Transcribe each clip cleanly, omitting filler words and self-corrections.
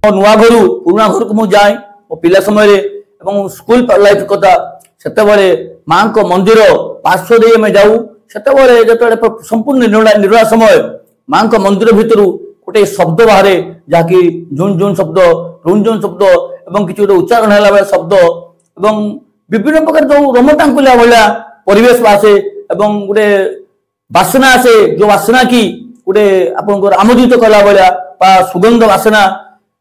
नुआ घर पुराणा घर को मुझे जाए मो पिला समय स्कूल लाइफ कथा से माँ को मंदिर पार्श्व दे आम जाऊ से जो संपूर्ण निर्णय समय माँ को मंदिर भितर गोटे शब्द बाहर जहाँकि झुन झुन शब्द रुन झुन शब्द और किसी गोटे उच्चारण है शब्द और विभिन्न प्रकार जो रोमटांकुला भाया परिवेश आसे गोटे बासना आसे जो बासना की गोटे आप आमोदित कला भाया सुगंध बासना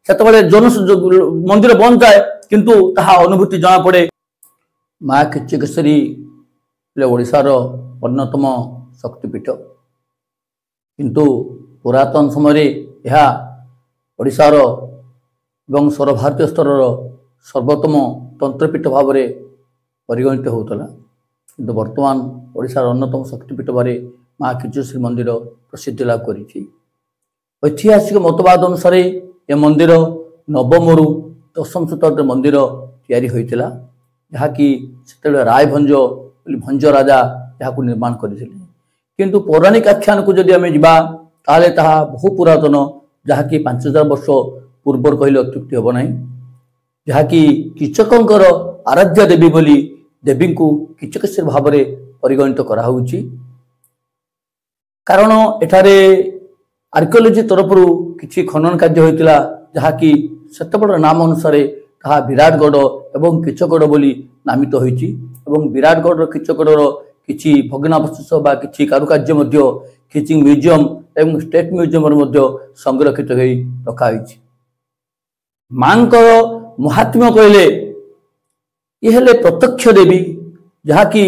से जन मंदिर बंद थाए किंतु ताहा अनुभूति जना पड़े। माँ खिच्चकेश्वरी ओडिशार अन्यतम शक्तिपीठ किंतु पुरातन समय यह ओडिशार एवं सर्वभारतीय स्तर सर्वोत्तम तंत्रपीठ भाव में परिगणित होता किंतु वर्तमान ओडिशार अन्यतम शक्तिपीठ भाव माँ खिच्चकेश्वरी मंदिर प्रसिद्धि लाभ करी। ऐतिहासिक मतवाद अनुसार यह मंदिर नवम रु दशम शताब्दी मंदिर तैयारी होइतिला जहाँकि से रायभंज भंज राजा यहाँ निर्माण करते किंतु पौराणिक आख्यान को जदि आम जा बहु पुरातन जहाँकि 5000 वर्ष पूर्वर कहले अत्युक्ति हम ना जहाँकि कीचकर आराध्य देवी बोली देवी को कीचकेश्वरी भाव में परिगणित कराऊँच कारण एठारे आर्किओलोजी तरफ किसी खनन कार्य होता जहाँकि सेतबड़ नाम अनुसार कहा विराटगढ़ एवं किचगढ़ बोली नामित होती विराटगढ़ किचगढ़ किसी भग्नावशेष बा किसी कारुकार्य किचिंग म्यूजियम एवं स्टेट म्यूजियम संरक्षित हो रखाई। माँ महात्म्य कहले ये प्रत्यक्ष देवी जहाँकि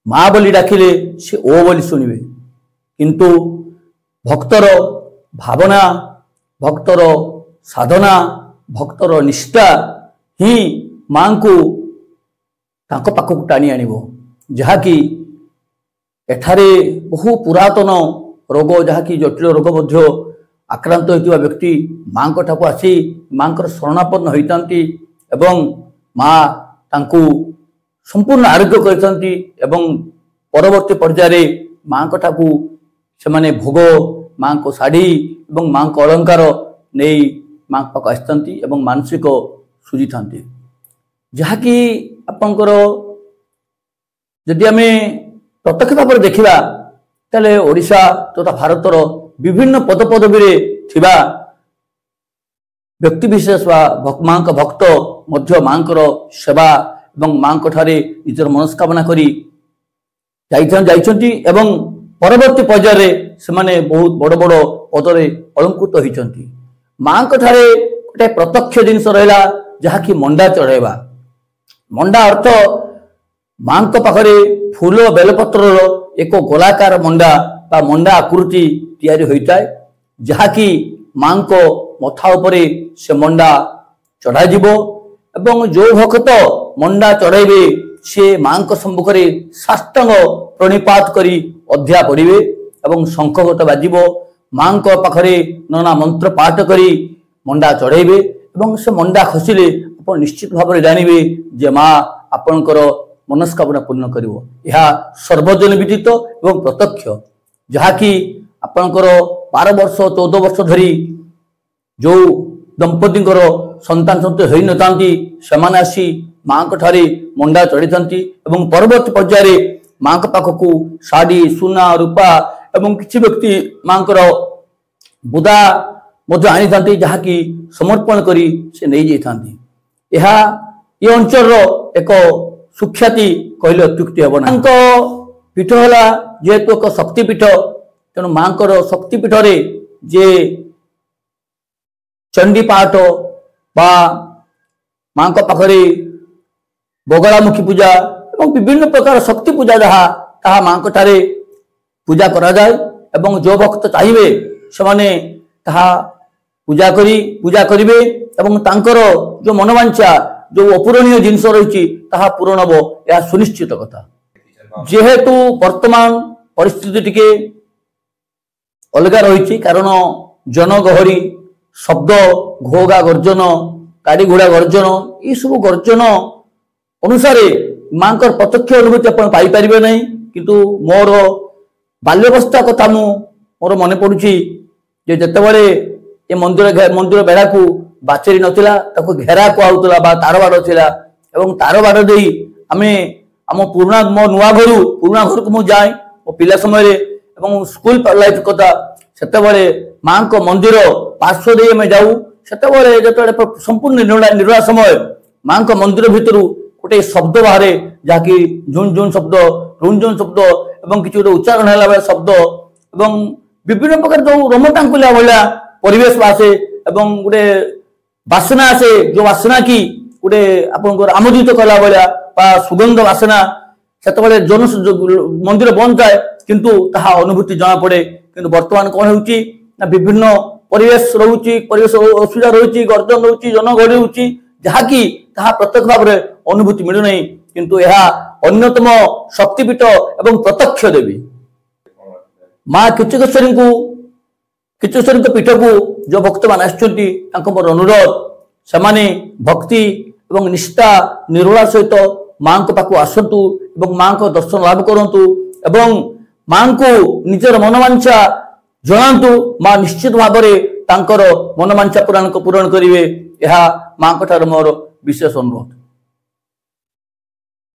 माँ बोली डाकिले से ओ बोली शुणवे किंतु भक्तर भावना भक्तर साधना भक्तर निष्ठा ही माँ को पाखक टाणी आनिब जहाँकि एठारे बहु पुरातन रोग जहाँकि जटिल रोग मध्य आक्रांत होता व्यक्ति माँ ठाकु आसी माँ शरणापन्न होती एवं माँ तांकु संपूर्ण आरोग्य करती परवर्ती पर्याय माँ ठाकु से माने भोग माँ को शाढ़ी और माँ को अलंकार नहीं माँ पाक आसती मानसिक सुझी था जहाँकि आपंकर जदि आम प्रत्यक्ष भाव में देखा तेल ओडिशा तथा भारतर विभिन्न पदपदवी थिबा व्यक्ति विशेष माँ का भक्त मध्य माँ सेवा और माँ ठारे निजर मनस्कामना करी एवं परवर्ती पर्याय से माने बहुत बड़ बड़ पदरे अलंकृत होती। माँ ठारे गोटे प्रत्यक्ष जिनस रहा जहाँकि मंडा चढ़ाइबा मंडा अर्थ माँ पाखरे फूल बेलपत्र एक गोलाकार मंडा बा मंडा आकृति तैयारी होता है जहाँकि माँ को मथा उपरे से मंडा चढ़ा एवं जो भक्त मंडा चढ़ाइबे से माँ सम्मुख में साष्टांग प्रणिपात करी अध्या पड़े एवं शंखगत बाजिब माँ पाखरे नाना मंत्र पाठ करी मंडा चढ़ाइबे एवं से मंडा खसिले आप निश्चित भाव में जानवे जे माँ आपणकर मनस्कामना पूर्ण करिवो। यह सर्वजन विदित एवं प्रत्यक्ष जहाँकि आपणकर 12 वर्ष 14 वर्ष धरी जो दंपति संतान संतति होई नथांती सेमाने आसी माँ ठारे मंडा चढ़ी एवं परवर्ती पर्याय माँ पाखक शाढ़ी सुना रूपा एवं किसी व्यक्ति माँ बुदा आनी था जहाँकि समर्पण करी से नहीं जाती। ये अंचल एक सुख्याति कहले अत्युक्ति हम ना पीठ है जेहेतु एक शक्तिपीठ तेणु माँ शक्तिपीठ जे चंडी पाठ बा माँ पाखरे बगलामुखी पूजा और विभिन्न प्रकार शक्ति पूजा जहाँ ताहा माँ ठारे पूजा करा जाए एवं जो भक्त चाहिए से माने ताहा पूजा करिवे एवं तांकर जो मनोवांछा जो अपूरणीय जिनस रही ताहा पूरण हम यह सुनिश्चित कथा। जेहेतु वर्तमान परिस्थिति टिके अलग रही कारण जनगहरी शब्द घोगा गर्जन गाड़ी घोड़ा गर्जन ये सब गर्जन अनुसार माँ प्रत्यक्ष अनुभूति आप पाइपर ना किंतु मोर बाल्यवस्था कथा मोर मन पड़ुची जितेबाला ये मंदिर बेढ़ा को बाचेरी नथिला ताको घेरा कहला तार बाड़ थिला एवं तार बाड़ दे आम आम पुराना मो नुआ घर को मुझे जाए मो पिला समय स्कूल लाइफ कथा से माँ को मंदिर पार्श्व दे आम जाऊ से जो संपूर्ण निर्णय समय माँ को मंदिर भितर गोटे शब्द बाहर जहाँकि झुन झुन शब्द रुन झुन शब्द एवं किसी गोटे उच्चारण है शब्द एवं विभिन्न प्रकार जो रोमटांकुला भाया परिवेश आसे एवं गोटे बासना आसे जो बासना की गोटे आप आमोदित कला भाया सुगंध बासना से जन मंदिर बंद थाए किंतु ताहा अनुभूति जना पड़े किंतु वर्तमान कौन होउची ना विभिन्न परिवेश रोची परिवेश असुविधा रोची गर्जन रोची जनगहली होची जहाँकि ताहा प्रत्यक्ष भाव में अनुभूति मिलू नहीं किंतु यह अन्यतम शक्तिपीठ एवं प्रत्यक्ष देवी माँ किचकेश्वरी पीठ को जो भक्त मान मोर अनुरोध से भक्ति एवं निष्ठा निर्भरा सहित माँ को पाखु आसतु एवं माँ को दर्शन लाभ करंतु एवं माँ को निजर मनोवांछा जनातु माँ निश्चित भाव में मनोवांछा पूरण करेंगे यह माँ ठार मोर विशेष अनुरोध।